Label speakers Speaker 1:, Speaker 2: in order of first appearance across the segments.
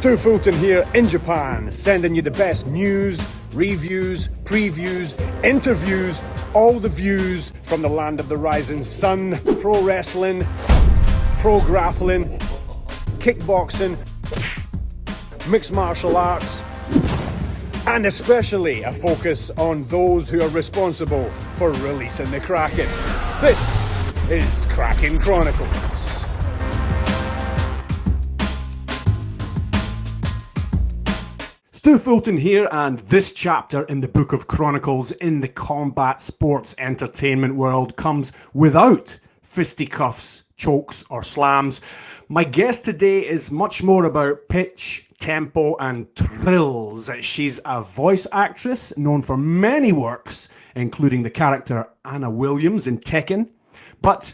Speaker 1: Stewart Fulton here in Japan, sending you the best news, reviews, previews, interviews, all the views from the land of the rising sun, pro wrestling, pro grappling, kickboxing, mixed martial arts, and especially a focus on those who are responsible for releasing the Kraken. This is Kraken Chronicles. Stewart Fulton here, and this chapter in the Book of Chronicles in the combat sports entertainment world comes without fisticuffs, chokes or slams. My guest today is much more about pitch, tempo and thrills. She's a voice actress known for many works, including the character Anna Williams in Tekken. But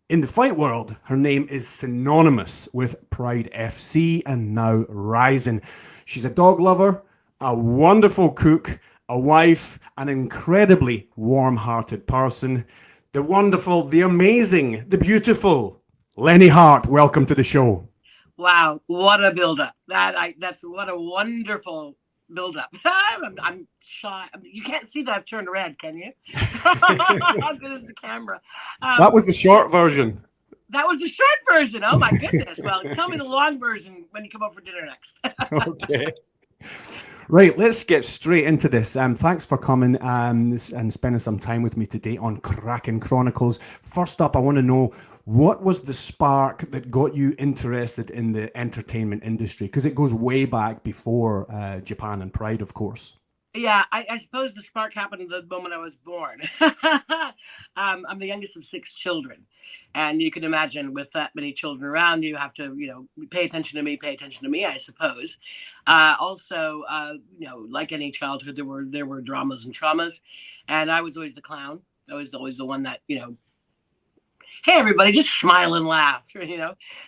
Speaker 1: in the fight world, her name is synonymous with PrideFC and now Rizin. She's a dog lover, a wonderful cook, a wife, an incredibly warm-hearted person. The wonderful, the amazing, the beautiful Lenne Hardt. Welcome to the show.
Speaker 2: Wow, what a build-up! That's what a wonderful build-up. I'm shy. You can't see that I've turned red, can you? How good is the camera?
Speaker 1: That was the short version.
Speaker 2: That was the short version. Oh my goodness. Well, tell me the long version when you come over for dinner next.
Speaker 1: Okay. Right, let's get straight into this. Thanks for coming and spending some time with me today on Kraken Chronicles. First up, I want to know, what was the spark that got you interested in the entertainment industry? Because it goes way back before Japan and Pride, of course.
Speaker 2: Yeah, I suppose the spark happened the moment I was born. I'm the youngest of 6 children. And you can imagine with that many children around, you have to, pay attention to me, I suppose. Also, like any childhood, there were dramas and traumas. And I was always the clown. I was always the one that, hey, everybody, just smile and laugh,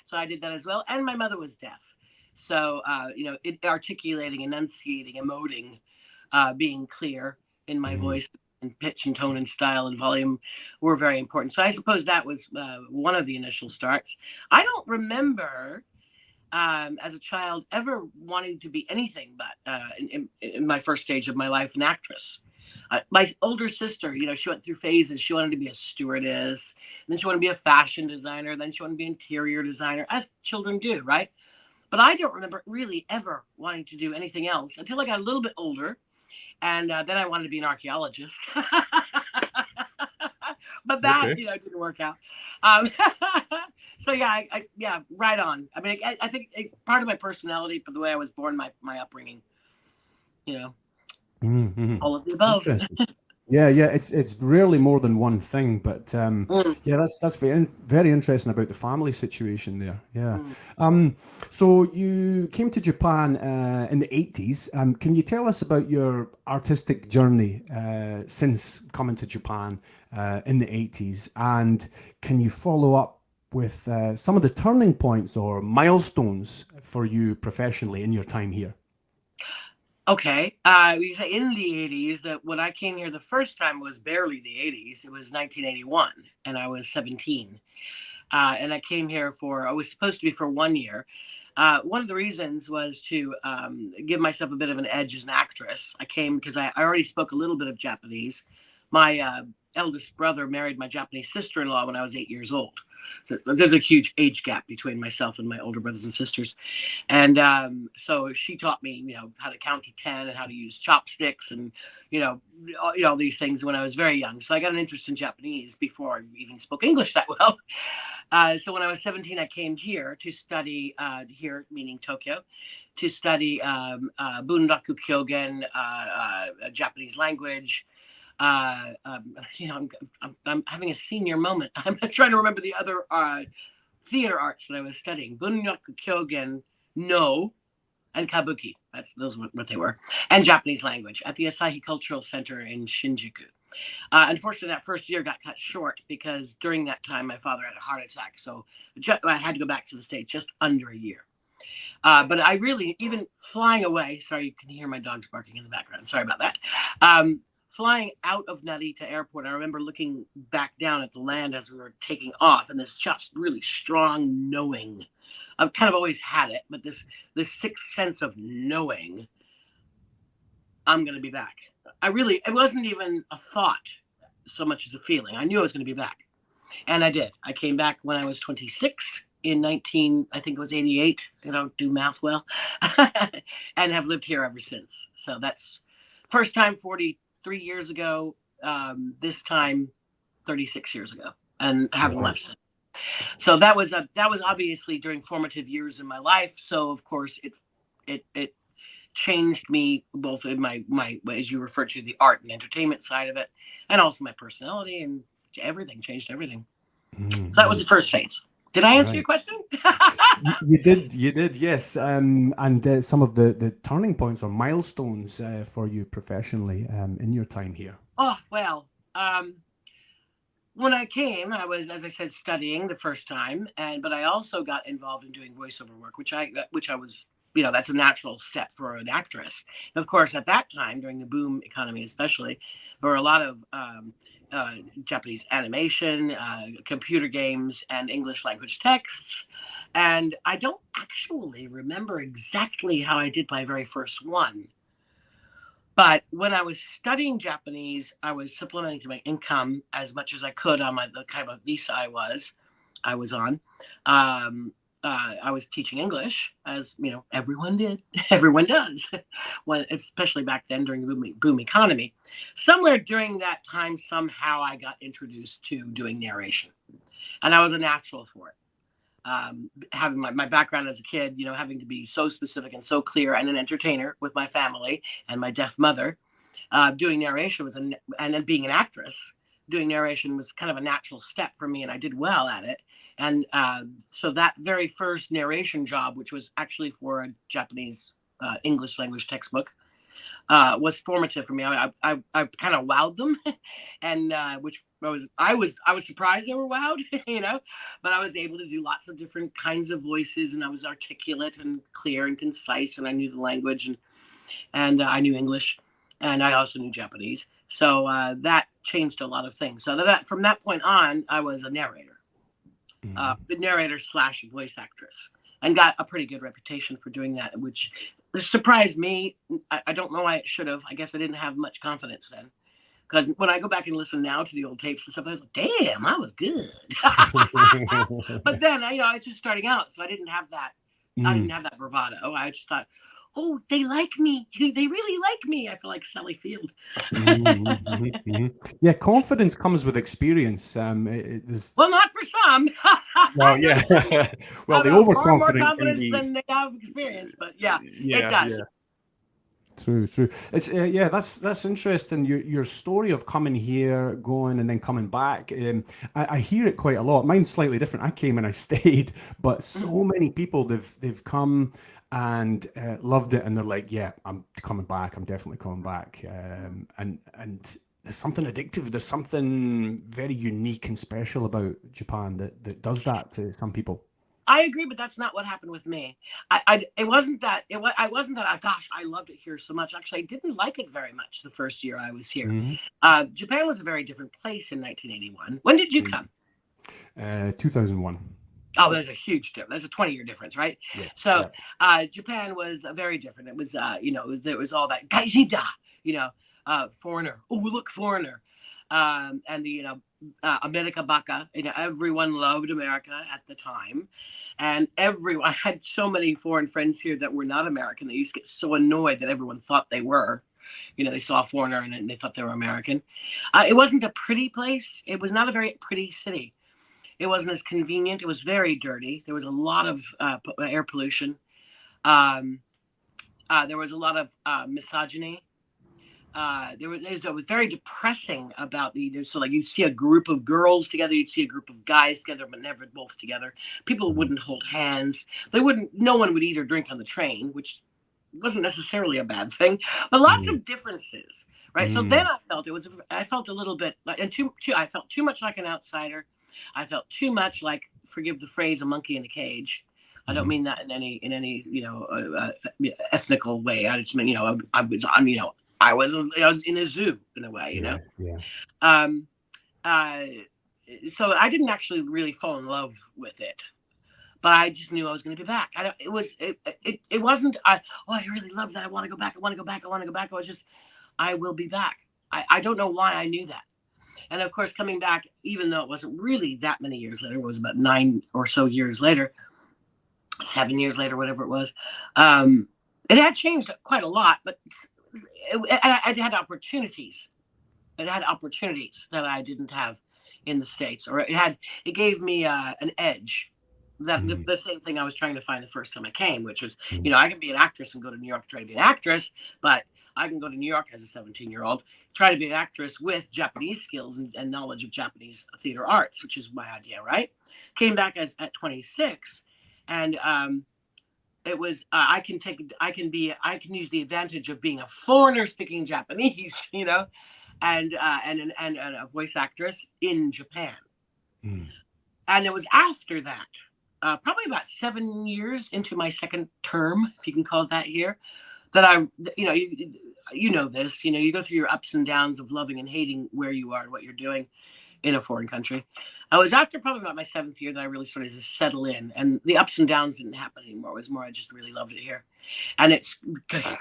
Speaker 2: So I did that as well. And my mother was deaf. So, articulating, enunciating, emoting, being clear in my voice and pitch and tone and style and volume were very important. So I suppose that was one of the initial starts. I don't remember as a child ever wanting to be anything but in my first stage of my life, an actress. My older sister, she went through phases. She wanted to be a stewardess, then she wanted to be a fashion designer, then she wanted to be an interior designer, as children do, right? But I don't remember really ever wanting to do anything else until I got a little bit older. And then I wanted to be an archaeologist. But that, didn't work out. So yeah, right on. I mean, I think part of my personality, for the way I was born, my upbringing, all of the above.
Speaker 1: Yeah, it's rarely more than one thing, but yeah, that's very, very interesting about the family situation there. Yeah. So you came to Japan in the 80s. Can you tell us about your artistic journey since coming to Japan in the 80s? And can you follow up with some of the turning points or milestones for you professionally in your time here?
Speaker 2: Okay. You say in the 80s, that when I came here the first time was barely the 80s. It was 1981 and I was 17. And I came here I was supposed to be for 1 year. One of the reasons was to give myself a bit of an edge as an actress. I came because I already spoke a little bit of Japanese. My eldest brother married my Japanese sister-in-law when I was 8 years old. So there's a huge age gap between myself and my older brothers and sisters. And so she taught me, how to count to 10 and how to use chopsticks and, all these things when I was very young. So I got an interest in Japanese before I even spoke English that well. So when I was 17, I came here to study, here meaning Tokyo, to study Bunraku Kyogen, Japanese language. I'm having a senior moment. I'm trying to remember the other theater arts that I was studying. Bunraku Kyogen, no, and Kabuki. Those were what they were. And Japanese language at the Asahi Cultural Center in Shinjuku. Unfortunately, that first year got cut short because during that time, my father had a heart attack. So I had to go back to the States just under a year. But I really, even flying away, sorry, you can hear my dogs barking in the background. Sorry about that. flying out of Narita Airport, I remember looking back down at the land as we were taking off, and this just really strong knowing. I've kind of always had it, but this sixth sense of knowing I'm going to be back. It wasn't even a thought so much as a feeling. I knew I was going to be back. And I did. I came back when I was 26 in I think it was 88. I don't do math well. And have lived here ever since. So that's first time 43 years ago. This time 36 years ago, and haven't left since. So that was obviously during formative years in my life. So of course it changed me both in my as you refer to the art and entertainment side of it, and also my personality, and everything changed everything. So that was the first phase. Did I answer your question?
Speaker 1: You did, yes. And some of the turning points or milestones for you professionally in your time here.
Speaker 2: Oh, well, when I came, I was, as I said, studying the first time, but I also got involved in doing voiceover work, which I was, that's a natural step for an actress. And of course, at that time, during the boom economy especially, there were a lot of Japanese animation, computer games, and English language texts. And I don't actually remember exactly how I did my very first one. But when I was studying Japanese, I was supplementing my income as much as I could on the kind of visa I was on. I was teaching English, as everyone did. Everyone does, especially back then during the boom economy. Somewhere during that time, somehow I got introduced to doing narration, and I was a natural for it. Having my background as a kid, having to be so specific and so clear, and an entertainer with my family and my deaf mother, doing narration and then being an actress, doing narration was kind of a natural step for me, and I did well at it. And so that very first narration job, which was actually for a Japanese English language textbook, was formative for me. I kind of wowed them, and which I was surprised they were wowed, but I was able to do lots of different kinds of voices, and I was articulate and clear and concise, and I knew the language, and I knew English, and I also knew Japanese. So that changed a lot of things. So that from that point on, I was a narrator, the narrator / voice actress, and got a pretty good reputation for doing that, which surprised me. I don't know why it should have. I guess I didn't have much confidence then. Because when I go back and listen now to the old tapes and stuff, I was like, damn, I was good. But then, I was just starting out, so I didn't have that. I didn't have that bravado. I just thought, oh, they like me. They really like me. I feel like Sally Field.
Speaker 1: Yeah, confidence comes with experience.
Speaker 2: Well, not for some.
Speaker 1: Well, yeah. Well, the overconfident
Speaker 2: more confidence than they have experience, but yeah, it does.
Speaker 1: Yeah. True. It's that's interesting. Your story of coming here, going, and then coming back. I hear it quite a lot. Mine's slightly different. I came and I stayed, but so many people they've come and loved it, and they're like, yeah, I'm coming back. I'm definitely coming back. And there's something addictive. There's something very unique and special about Japan that does that to some people.
Speaker 2: I agree, but that's not what happened with me. It wasn't that. I wasn't that. Gosh, I loved it here so much. Actually, I didn't like it very much the first year I was here. Japan was a very different place in 1981. When did you come?
Speaker 1: 2001.
Speaker 2: Oh, there's a huge difference. There's a 20-year difference, right?
Speaker 1: Yeah,
Speaker 2: so Japan was very different. It was, there was all that gaijida, foreigner. Oh, look, foreigner. And the, America Baka, everyone loved America at the time. And I had so many foreign friends here that were not American. They used to get so annoyed that everyone thought they were. They saw a foreigner and they thought they were American. It wasn't a pretty place. It was not a very pretty city. It wasn't as convenient. It was very dirty. There was a lot of air pollution. There was a lot of misogyny. It was very depressing about so like you see a group of girls together, you'd see a group of guys together, but never both together. People wouldn't hold hands. No one would eat or drink on the train, which wasn't necessarily a bad thing, but lots of differences, right? So then I felt a little bit like, I felt too much like an outsider. I felt too much like, forgive the phrase, a monkey in a cage. I don't mean that in any ethnical way. I just mean, I was in a zoo in a way, you know.
Speaker 1: Yeah.
Speaker 2: Um, uh, so I didn't actually really fall in love with it, but I just knew I was going to be back. I don't. It wasn't. I really love that. I want to go back. I want to go back. I want to go back. I was just, I will be back. I don't know why I knew that. And of course, coming back, even though it wasn't really that many years later, it was about 9 or so years later, 7 years later, whatever it was. It had changed quite a lot, but I had opportunities. It had opportunities that I didn't have in the States, or it gave me an edge. That the same thing I was trying to find the first time I came, which was, I can be an actress and go to New York and try to be an actress, but I can go to New York as a 17-year-old, try to be an actress with Japanese skills and knowledge of Japanese theater arts, which is my idea, right? Came back at 26, and it was I can use the advantage of being a foreigner speaking Japanese, and a voice actress in Japan. And it was after that, probably about 7 years into my second term, if you can call it that here, that I, you know this, you go through your ups and downs of loving and hating where you are and what you're doing in a foreign country. I was after probably about my 7th year that I really started to settle in, and the ups and downs didn't happen anymore. It was more, I just really loved it here. And it's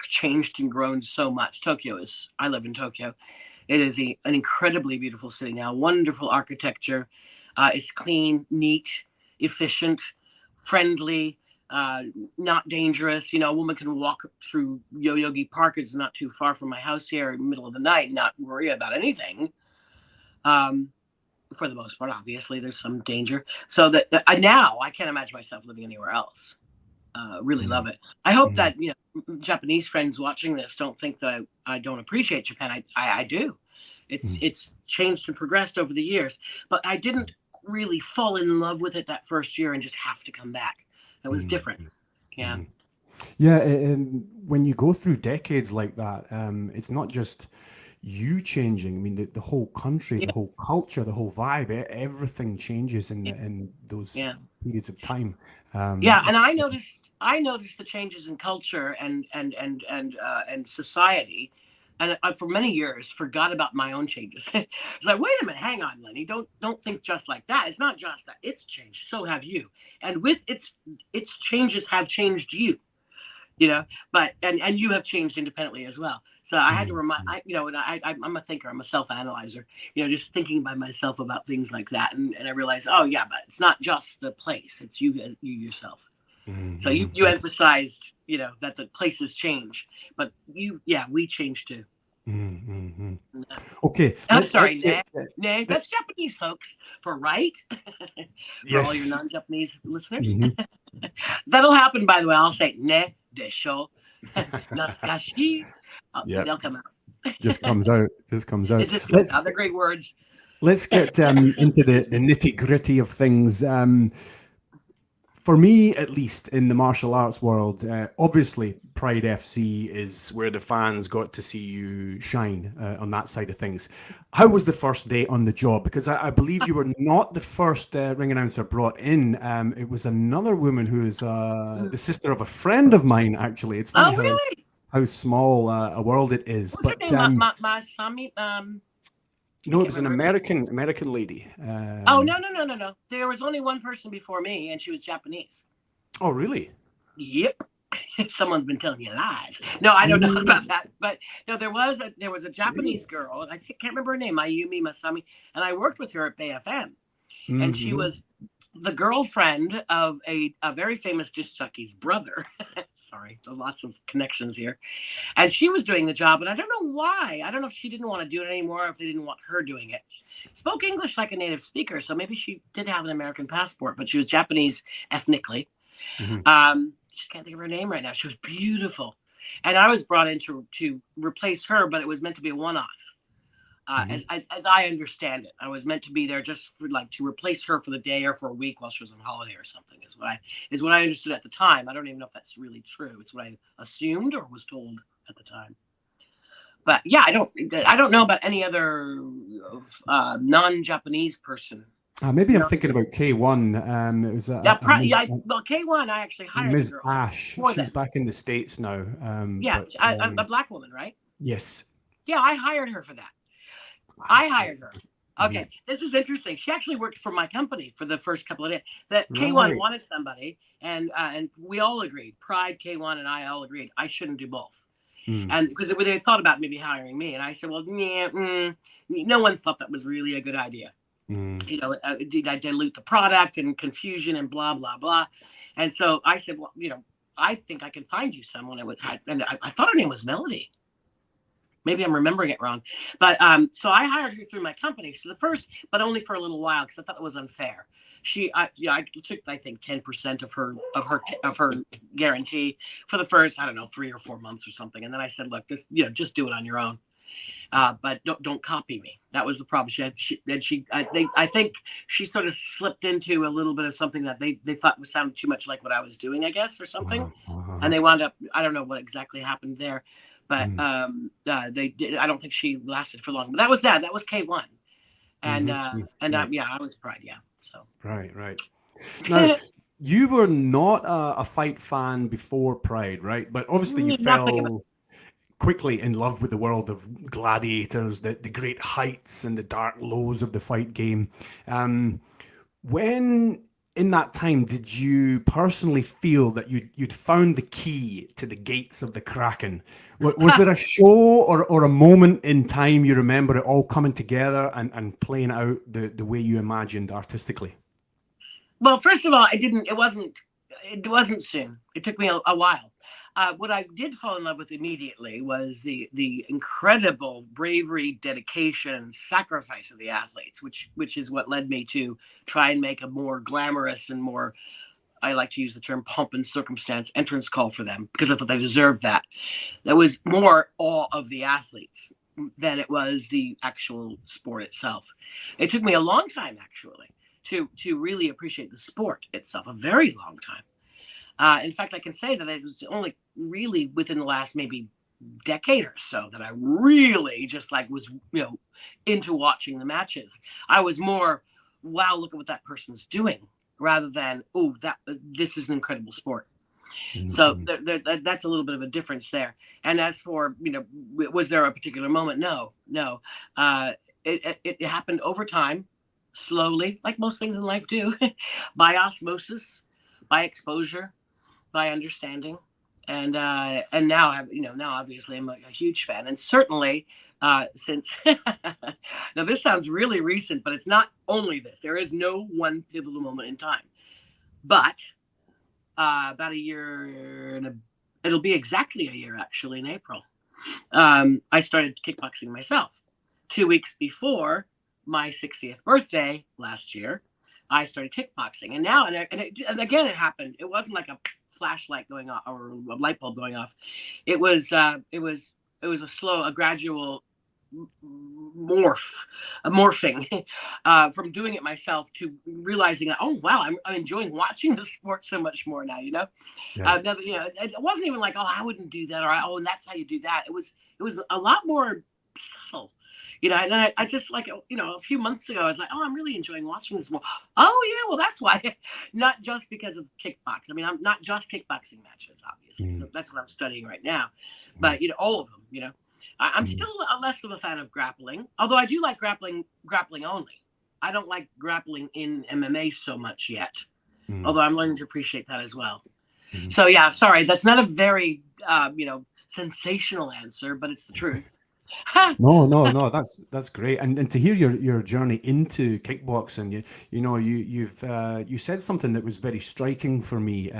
Speaker 2: changed and grown so much. I live in Tokyo. It is an incredibly beautiful city now, wonderful architecture. It's clean, neat, efficient, friendly, not dangerous. A woman can walk through Yoyogi Park. It's not too far from my house here in the middle of the night and not worry about anything. For the most part, obviously, there's some danger. So that now I can't imagine myself living anywhere else. Really love it. I hope that Japanese friends watching this don't think that I don't appreciate Japan. I do. It's changed and progressed over the years, but I didn't really fall in love with it that first year and just have to come back. It was different. Yeah.
Speaker 1: Yeah, and when you go through decades like that, it's not just you changing. I mean, the whole country, the whole culture, the whole vibe, everything changes in those periods of time.
Speaker 2: And I noticed the changes in culture and society, and I, for many years, forgot about my own changes. It's like, wait a minute, hang on, Lenny, don't think just like that. It's not just that; it's changed. So have you, and with its changes have changed you. But and you have changed independently as well. So I had to remind, I'm a thinker, I'm a self-analyzer, just thinking by myself about things like that. And I realized, oh yeah, but it's not just the place, it's you yourself. So you emphasized, that the places change, but we change too.
Speaker 1: Okay.
Speaker 2: I'm sorry, nah, that's Japanese, folks, for right? For all your non-Japanese listeners. That'll happen, by the way. I'll say, ne desho, natsukashi. They'll come out.
Speaker 1: Just comes out.
Speaker 2: It just comes out. They're great words.
Speaker 1: Let's get into the nitty-gritty of things. For me, at least, in the martial arts world, obviously, PrideFC is where the fans got to see you shine on that side of things. How was the first day on the job? Because I believe you were not the first ring announcer brought in. It was another woman who is the sister of a friend of mine, actually. It's funny how small a world it is.
Speaker 2: What's her name? Masami?
Speaker 1: No, it was an American lady.
Speaker 2: No. There was only one person before me, and she was Japanese.
Speaker 1: Oh, really?
Speaker 2: Yep. Someone's been telling you lies. No, I don't know about that. But no, there was a Japanese girl, and I can't remember her name, Mayumi Masami, and I worked with her at BFM. And she was the girlfriend of a very famous disc jockey's brother. Sorry, there's lots of connections here. And she was doing the job, and I don't know why. I don't know if she didn't want to do it anymore, or if they didn't want her doing it. She spoke English like a native speaker, so maybe she did have an American passport, but she was Japanese ethnically. Just can't think of her name right now. She was beautiful. And I was brought in to replace her, but it was meant to be a one-off. As I understand it, I was meant to be there just for, to replace her for the day or for a week while she was on holiday or something. Is what I understood at the time. I don't even know if that's really true. It's what I assumed or was told at the time. But yeah, I don't know about any other non-Japanese person.
Speaker 1: Maybe I'm thinking about K1. It was
Speaker 2: K1. I actually hired
Speaker 1: Ms. Ash. She's back in the States now.
Speaker 2: a black woman, right?
Speaker 1: Yes.
Speaker 2: Yeah, I hired her for that. I hired her. Okay,
Speaker 1: Mhm.
Speaker 2: this is interesting. She actually worked for my company for the first couple of days. That K1
Speaker 1: Right.
Speaker 2: wanted somebody, and we all agreed. Pride, K1, and I all agreed I shouldn't do both.
Speaker 1: Mm.
Speaker 2: And because they thought about maybe hiring me, and I said, well, yeah, no one thought that was really a good idea.
Speaker 1: Mm.
Speaker 2: You know, did I dilute the product and confusion and blah blah blah? And so I said, well, I think I can find you someone. And I thought her name was Melody. Maybe I'm remembering it wrong, but so I hired her through my company. So the first, but only for a little while because I thought it was unfair. I took I think 10% of her guarantee for the first, I don't know, 3 or 4 months or something, and then I said, look, this, just do it on your own. But don't copy me. That was the problem. I think she sort of slipped into a little bit of something that they thought sounded too much like what I was doing, I guess, or something. And they wound up, I don't know what exactly happened there, but they did. I don't think she lasted for long. But that was that. That was K1, and
Speaker 1: Right.
Speaker 2: yeah, I was Pride. Yeah, so
Speaker 1: Right. Now, you were not a fight fan before Pride, right? But obviously you
Speaker 2: nothing about.
Speaker 1: fell quickly in love with the world of gladiators, the great heights and the dark lows of the fight game. When in that time did you personally feel that you'd found the key to the gates of the Kraken? Was there a show or a moment in time you remember it all coming together and playing out the way you imagined artistically?
Speaker 2: Well, first of all, it wasn't soon. It took me a while. What I did fall in love with immediately was the incredible bravery, dedication, and sacrifice of the athletes, which is what led me to try and make a more glamorous and more, I like to use the term pomp and circumstance, entrance call for them because I thought they deserved that. There was more awe of the athletes than it was the actual sport itself. It took me a long time, actually, to really appreciate the sport itself, a very long time. In fact, I can say that it was only really within the last maybe decade or so that I really just like was into watching the matches. I was more, wow, look at what that person's doing, rather than, oh, this is an incredible sport. So
Speaker 1: Mhm.
Speaker 2: that's a little bit of a difference there. And as for, was there a particular moment? No. It happened over time, slowly, like most things in life do, by osmosis, by exposure, by understanding. And now now obviously I'm a huge fan, and certainly since now this sounds really recent, but it's not only this. There is no one pivotal moment in time, but about a year and it'll be exactly a year actually in April. I started kickboxing myself 2 weeks before my 60th birthday last year. I started kickboxing, and now and again it happened. It wasn't like a flashlight going off or a light bulb going off. It was a gradual morphing from doing it myself to realizing that, oh wow, I'm enjoying watching the sport so much more now.
Speaker 1: Right.
Speaker 2: It wasn't even like, oh, I wouldn't do that, or oh, and that's how you do that. It was a lot more subtle. And I just like, a few months ago, I was like, oh, I'm really enjoying watching this more. Oh, yeah, well, that's why. Not just because of kickboxing. I mean, I'm not just kickboxing matches, obviously.
Speaker 1: Mm.
Speaker 2: So that's what I'm studying right now. But, all of them. I'm
Speaker 1: Mm.
Speaker 2: still less of a fan of grappling, although I do like grappling only. I don't like grappling in MMA so much yet,
Speaker 1: Mm.
Speaker 2: although I'm learning to appreciate that as well.
Speaker 1: Mm.
Speaker 2: So, yeah, sorry, that's not a very, sensational answer, but it's the truth.
Speaker 1: No, that's great, and to hear your journey into kickboxing, you said something that was very striking for me,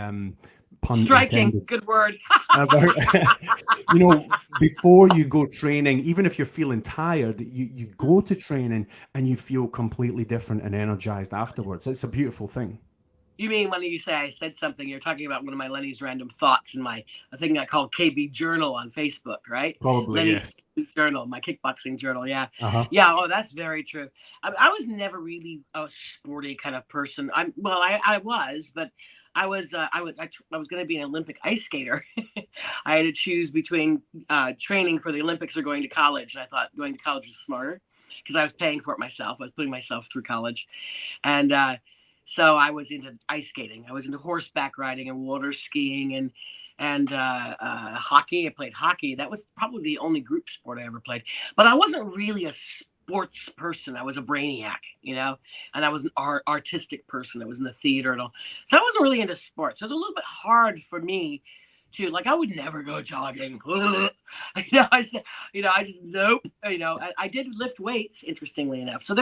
Speaker 1: pun
Speaker 2: Striking,
Speaker 1: intended,
Speaker 2: good word.
Speaker 1: about before you go training, even if you're feeling tired, you go to training and you feel completely different and energized afterwards. It's a beautiful thing.
Speaker 2: You mean when you say I said something, you're talking about one of my Lenny's random thoughts in a thing I call KB Journal on Facebook, right?
Speaker 1: Probably,
Speaker 2: Lenny's
Speaker 1: yes.
Speaker 2: journal, my kickboxing journal. Yeah.
Speaker 1: Uh-huh.
Speaker 2: Yeah. Oh, that's very true. I was never really a sporty kind of person. I was, but I was going to be an Olympic ice skater. I had to choose between training for the Olympics or going to college. And I thought going to college was smarter because I was paying for it myself. I was putting myself through college. And so I was into ice skating. I was into horseback riding and water skiing, and hockey. I played hockey. That was probably the only group sport I ever played. But I wasn't really a sports person. I was a brainiac, you know, and I was an artistic person. I was in the theater and all. So I wasn't really into sports. So it was a little bit hard for me to, like, I would never go jogging. I just nope. I did lift weights, interestingly enough. So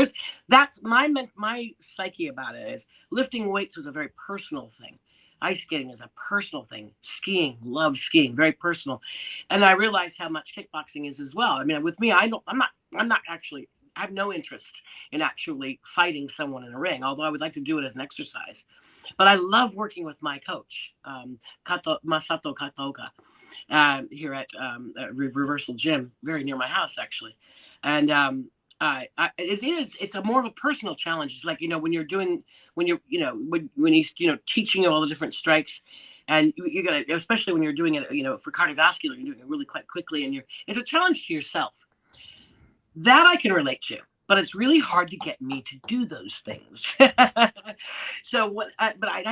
Speaker 2: that's my psyche about it is lifting weights was a very personal thing. Ice skating is a personal thing. Skiing, love skiing, very personal. And I realized how much kickboxing is as well. I mean, with me, I'm not actually, I have no interest in actually fighting someone in a ring, although I would like to do it as an exercise. But I love working with my coach, Masato Katoka, here at Reversal Gym, very near my house, actually. And it's a more of a personal challenge. It's like, when you're he's teaching you all the different strikes, and you gotta, especially when you're doing it, for cardiovascular, you're doing it really quite quickly, and it's a challenge to yourself. That I can relate to, but it's really hard to get me to do those things. But I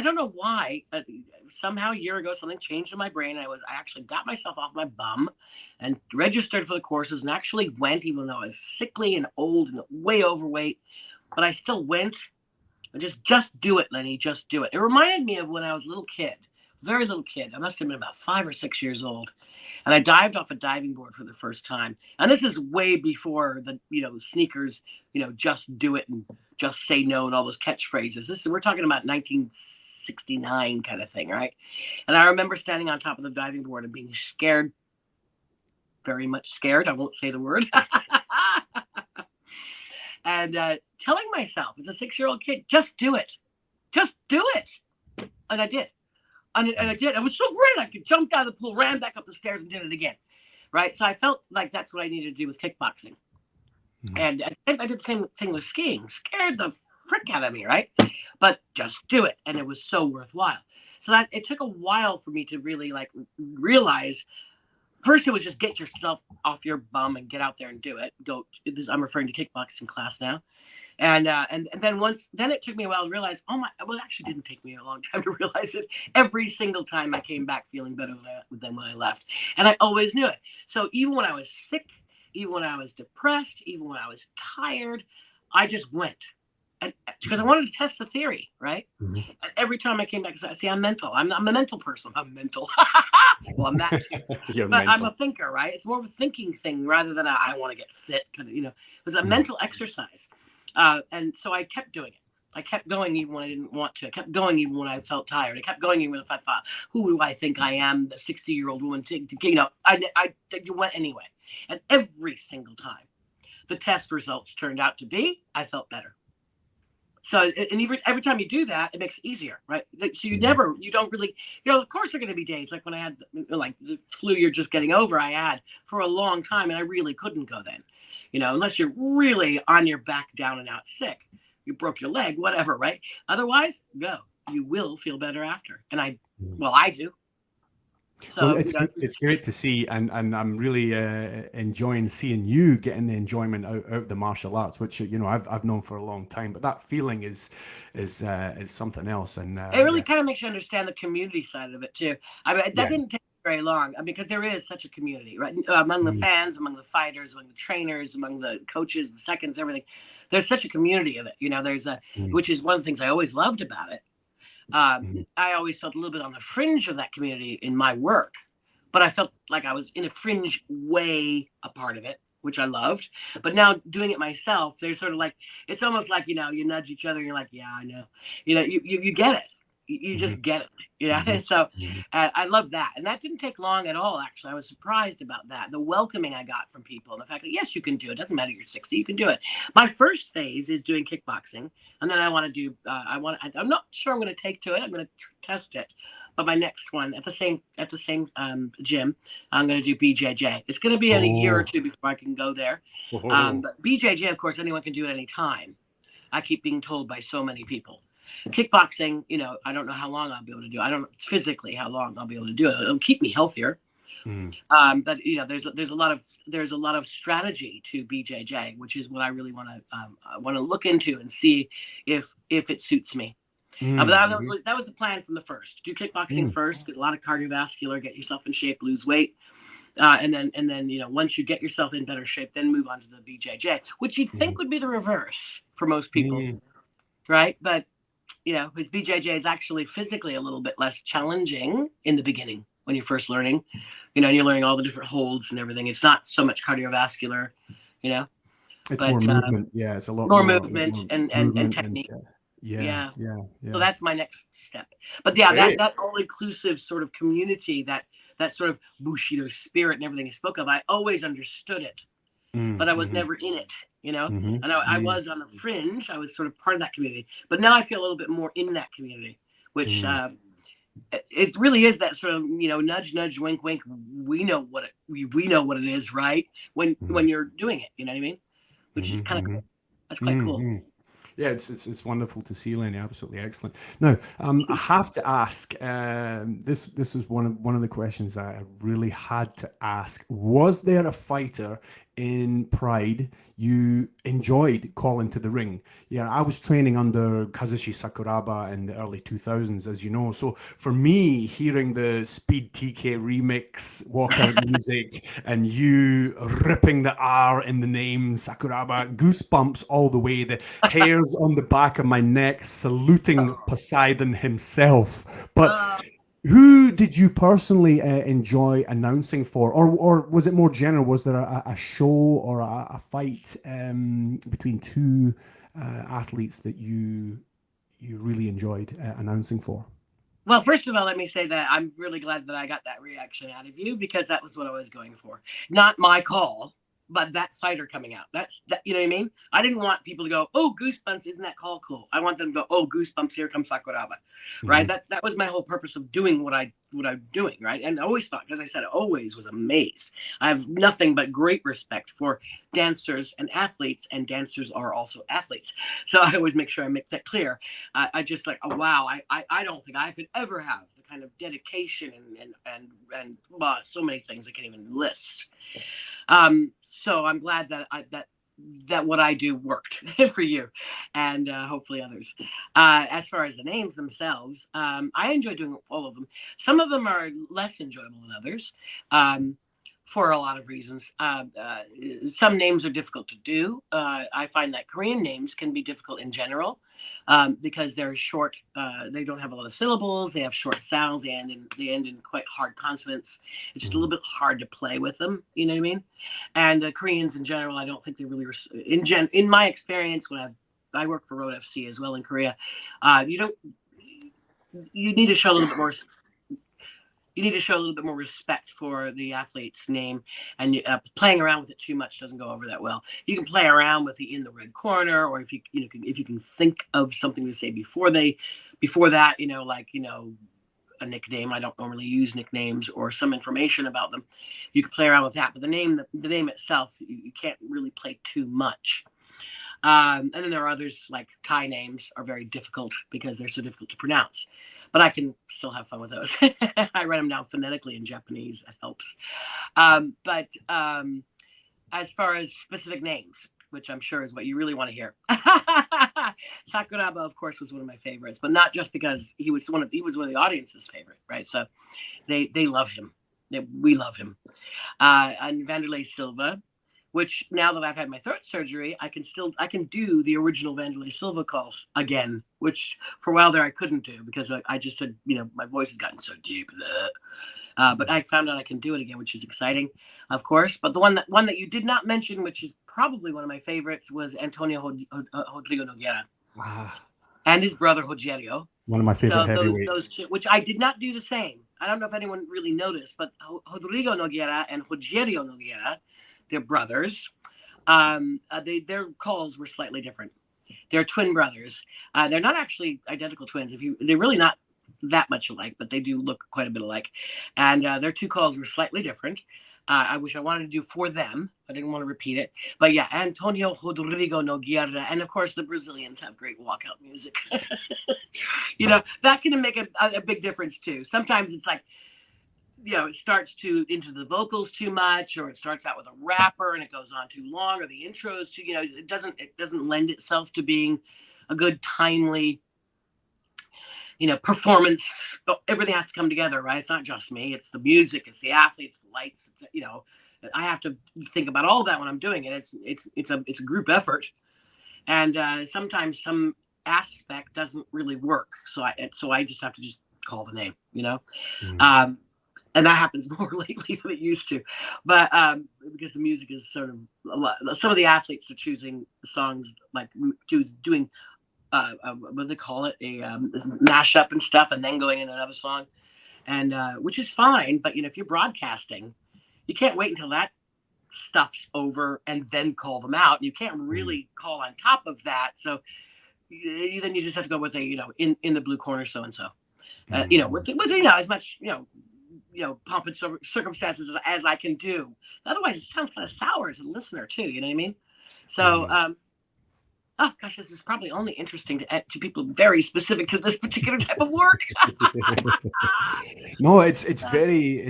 Speaker 2: don't know why. Somehow a year ago, something changed in my brain. I actually got myself off my bum and registered for the courses and actually went, even though I was sickly and old and way overweight. But I still went. And just do it, Lenny. Just do it. It reminded me of when I was a little kid, very little kid. I must have been about 5 or 6 years old. And I dived off a diving board for the first time. And this is way before the, sneakers, just do it and just say no and all those catchphrases. We're talking about 1969 kind of thing, right? And I remember standing on top of the diving board and being scared, very much scared. I won't say the word. And telling myself as a 6-year-old kid, just do it. Just do it. And I did. And I did. It was so great. I could jump out of the pool, ran back up the stairs, and did it again. Right? So I felt like that's what I needed to do with kickboxing. Mm-hmm. And I did the same thing with skiing. Scared the frick out of me, right? But just do it. And it was so worthwhile. So it took a while for me to really realize. First, it was just get yourself off your bum and get out there and do it. I'm referring to kickboxing class now. And then it took me a while to realize, it actually didn't take me a long time to realize it. Every single time I came back feeling better than when I left. And I always knew it. So even when I was sick, even when I was depressed, even when I was tired, I just went. And because I wanted to test the theory, right? Mm-hmm. And every time I came back, see, I'm mental. I'm a mental person. I'm mental. Well, I'm that too. But mental. I'm a thinker, right? It's more of a thinking thing rather than I want to get fit. It was a mental exercise. And so I kept doing it. I kept going even when I didn't want to. I kept going even when I felt tired. I kept going even if I thought, who do I think I am, the 60-year-old woman? I went anyway. And every single time, the test results turned out to be, I felt better. So, and every time you do that, it makes it easier, right? So you don't really, of course there are going to be days like when I had the flu you're just getting over, I had for a long time, and I really couldn't go then, unless you're really on your back down and out sick, you broke your leg, whatever, right? Otherwise, go. You will feel better after. And I do. So
Speaker 1: well, it's great to see, and I'm really enjoying seeing you getting the enjoyment out of the martial arts, which I've known for a long time. But that feeling is something else, and
Speaker 2: it really kind of makes you understand the community side of it too. I mean, that didn't take very long because there is such a community, right? Among the fans, among the fighters, among the trainers, among the coaches, the seconds, everything. There's such a community of it. There's which is one of the things I always loved about it. I always felt a little bit on the fringe of that community in my work, but I felt like I was in a fringe way a part of it, which I loved. But now doing it myself, there's sort of it's almost like, you nudge each other and you're like, yeah, I know, you get it. You just get it, So I love that. And that didn't take long at all, actually. I was surprised about that. The welcoming I got from people and the fact that, yes, you can do it. Doesn't matter you're 60, you can do it. My first phase is doing kickboxing. And then I want to do, I'm not sure I'm going to take to it. I'm going to test it. But my next one at the same gym, I'm going to do BJJ. It's going to be in a year or two before I can go there. But BJJ, of course, anyone can do it any time. I keep being told by so many people. Kickboxing, I don't know how long I'll be able to do it. I don't know physically how long I'll be able to do it. It'll keep me healthier. But there's a lot of strategy to BJJ, which is what I really want to look into and see if it suits me. But that was the plan from the first. Do kickboxing first, because a lot of cardiovascular, get yourself in shape, lose weight. And then once you get yourself in better shape, then move on to the BJJ, which you'd think would be the reverse for most people, right? But his BJJ is actually physically a little bit less challenging in the beginning when you're first learning, and you're learning all the different holds and everything. It's not so much cardiovascular,
Speaker 1: It's more movement. Yeah, it's a lot
Speaker 2: more
Speaker 1: more
Speaker 2: movement and technique.
Speaker 1: Yeah.
Speaker 2: So that's my next step. But that all-inclusive sort of community, that sort of Bushido spirit and everything you spoke of, I always understood it, but I was never in it, And I was on the fringe. I was sort of part of that community. But now I feel a little bit more in that community, which it really is that sort of, nudge, nudge, wink, wink. We know what it is, right? When you're doing it, you know what I mean? Which is kind of cool. That's quite cool.
Speaker 1: Yeah, it's wonderful to see, Lenny. Absolutely excellent. Now, I have to ask. This was one of the questions I really had to ask. Was there a fighter in Pride you enjoyed calling to the ring? Yeah, I was training under Kazushi Sakuraba in the early 2000s, as you know. So for me, hearing the Speed TK remix walkout music and you ripping the R in the name Sakuraba, goosebumps all the way, the hairs on the back of my neck, saluting Poseidon himself. But who did you personally enjoy announcing for, or was it more general? Was there a show or a fight between two athletes that you really enjoyed announcing for?
Speaker 2: Well, first of all, let me say that I'm really glad that I got that reaction out of you, because that was what I was going for. Not my call, but that fighter coming out. That's that. You know what I mean? I didn't want people to go, "Oh, goosebumps! Isn't that call cool?" I want them to go, "Oh, goosebumps! Here comes Sakuraba," right? That was my whole purpose of doing what I'm doing, right? And I always thought, as I said, I always was amazed. I have nothing but great respect for dancers and athletes, and dancers are also athletes. So I always make sure I make that clear. I just like, oh wow, I don't think I could ever have the kind of dedication and so many things I can't even list. So I'm glad that what I do worked for you, and hopefully others. As far as the names themselves, I enjoy doing all of them. Some of them are less enjoyable than others, for a lot of reasons. Some names are difficult to do. I find that Korean names can be difficult in general, because they're short. They don't have a lot of syllables. They have short sounds. They end in quite hard consonants. It's just a little bit hard to play with them. You know what I mean? And Koreans in general, I don't think they really in my experience when I work for Road FC as well in Korea. You need to show a little bit more. You need to show a little bit more respect for the athlete's name, and playing around with it too much doesn't go over that well. You can play around with the in the red corner, or if you can think of something to say before that, a nickname. I don't normally use nicknames, or some information about them. You can play around with that, but the name itself, you can't really play too much. And then there are others, like Thai names are very difficult because they're so difficult to pronounce, but I can still have fun with those. I write them down phonetically in Japanese. That helps. But as far as specific names, which I'm sure is what you really want to hear, Sakuraba, of course, was one of my favorites, but not just because he was one of the audience's favorite, right? So they love him. We love him. And Vanderlei Silva, which now that I've had my throat surgery, I can do the original Vanderlei Silva calls again, which for a while there I couldn't do because I just said, my voice has gotten so deep. But I found out I can do it again, which is exciting, of course. But the one that you did not mention, which is probably one of my favorites, was Antonio Rodrigo Nogueira. And his brother Rogerio.
Speaker 1: One of my favorite heavyweights.
Speaker 2: Which I did not do the same. I don't know if anyone really noticed, but Rodrigo Nogueira and Rogerio Nogueira, they're brothers. Their calls were slightly different. They're twin brothers. They're not actually identical twins. They're really not that much alike, but they do look quite a bit alike. And their two calls were slightly different. I wish I wanted to do for them. I didn't want to repeat it. But yeah, Antonio Rodrigo Nogueira. And of course, the Brazilians have great walkout music. That can make a big difference too. Sometimes it's like, it starts into the vocals too much, or it starts out with a rapper and it goes on too long, or the intro is too, it doesn't lend itself to being a good, timely performance. Everything has to come together, right? It's not just me. It's the music. It's the athletes, the lights. I have to think about all that when I'm doing it. It's a group effort, and sometimes some aspect doesn't really work. So I just have to just call the name,
Speaker 1: Mm.
Speaker 2: and that happens more lately than it used to, but because the music is sort of a lot. Some of the athletes are choosing songs like doing what do they call it, a mashup and stuff, and then going in another song, and which is fine. But if you're broadcasting, you can't wait until that stuff's over and then call them out. You can't really call on top of that. So then you just have to go with in the blue corner so and so. With as much pomp and circumstances as I can do. Otherwise, it sounds kind of sour as a listener too. You know what I mean? So, oh gosh, this is probably only interesting to people very specific to this particular type of work.
Speaker 1: No, it's very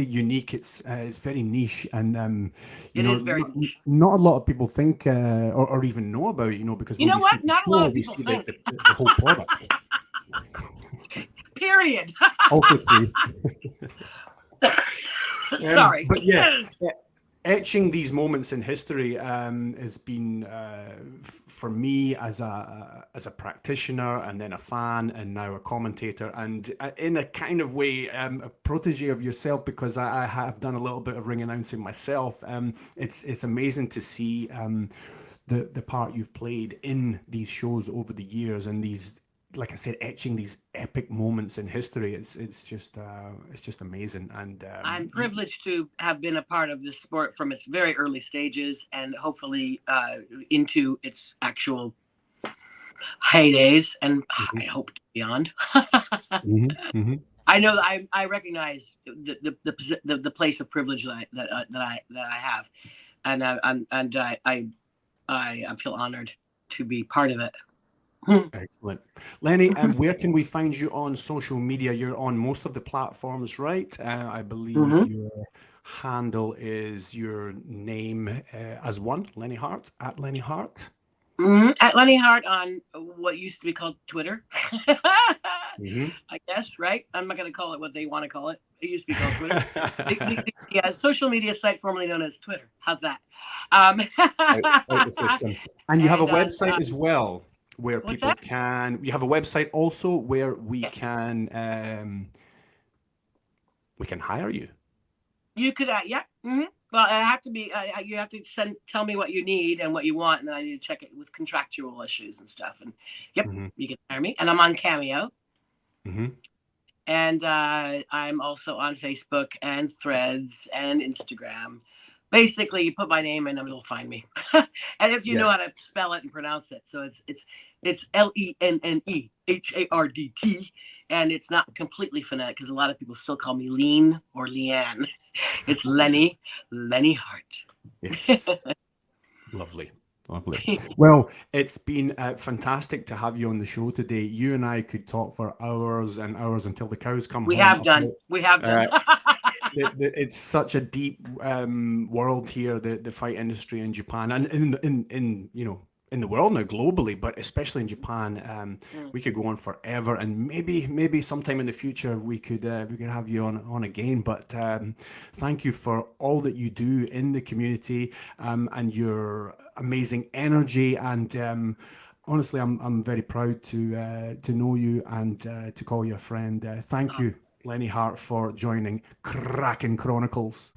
Speaker 1: unique. It's very niche, and
Speaker 2: It is very niche.
Speaker 1: not a lot of people think or even know about it. Because when we see the
Speaker 2: Not a lot
Speaker 1: show,
Speaker 2: of
Speaker 1: we
Speaker 2: people
Speaker 1: see
Speaker 2: think.
Speaker 1: the whole product.
Speaker 2: Period.
Speaker 1: Also true.
Speaker 2: Sorry,
Speaker 1: but yeah, etching these moments in history has been for me as a practitioner, and then a fan, and now a commentator, and in a kind of way a protege of yourself, because I have done a little bit of ring announcing myself. It's amazing to see the part you've played in these shows over the years, and these, like I said, etching these epic moments in history. It's just amazing, and
Speaker 2: I'm privileged to have been a part of this sport from its very early stages, and hopefully into its actual heydays, and I hope beyond. I know that I recognize the place of privilege that I have, and I feel honored to be part of it.
Speaker 1: Excellent. Lenne, where can we find you on social media? You're on most of the platforms, right? I believe your handle is your name as one, Lenne Hardt, at Lenne Hardt.
Speaker 2: At Lenne Hardt on what used to be called Twitter. I guess, right? I'm not going to call it what they want to call it. It used to be called Twitter. the social media site formerly known as Twitter. How's that?
Speaker 1: Out the system. And you have a website as well, where people can. You have a website also where we can hire you.
Speaker 2: You could, yeah. Well, I have to be. You have to tell me what you need and what you want, and then I need to check it with contractual issues and stuff. And you can hire me, and I'm on Cameo. And I'm also on Facebook and Threads and Instagram. Basically, you put my name in, and it'll find me. And if you know how to spell it and pronounce it, so it's Lenne Hardt, and it's not completely phonetic because a lot of people still call me Lean or Leanne. It's Lenne Hardt.
Speaker 1: Yes. Lovely. Well, it's been fantastic to have you on the show today. You and I could talk for hours and hours until the cows come home.
Speaker 2: We have done.
Speaker 1: It's such a deep world here, the fight industry in Japan, and in the world now globally, but especially in Japan. We could go on forever, and maybe sometime in the future we could have you on again. But thank you for all that you do in the community, and your amazing energy, and honestly, I'm very proud to know you and to call you a friend. Thank you, Lenne Hardt, for joining Kraken Chronicles.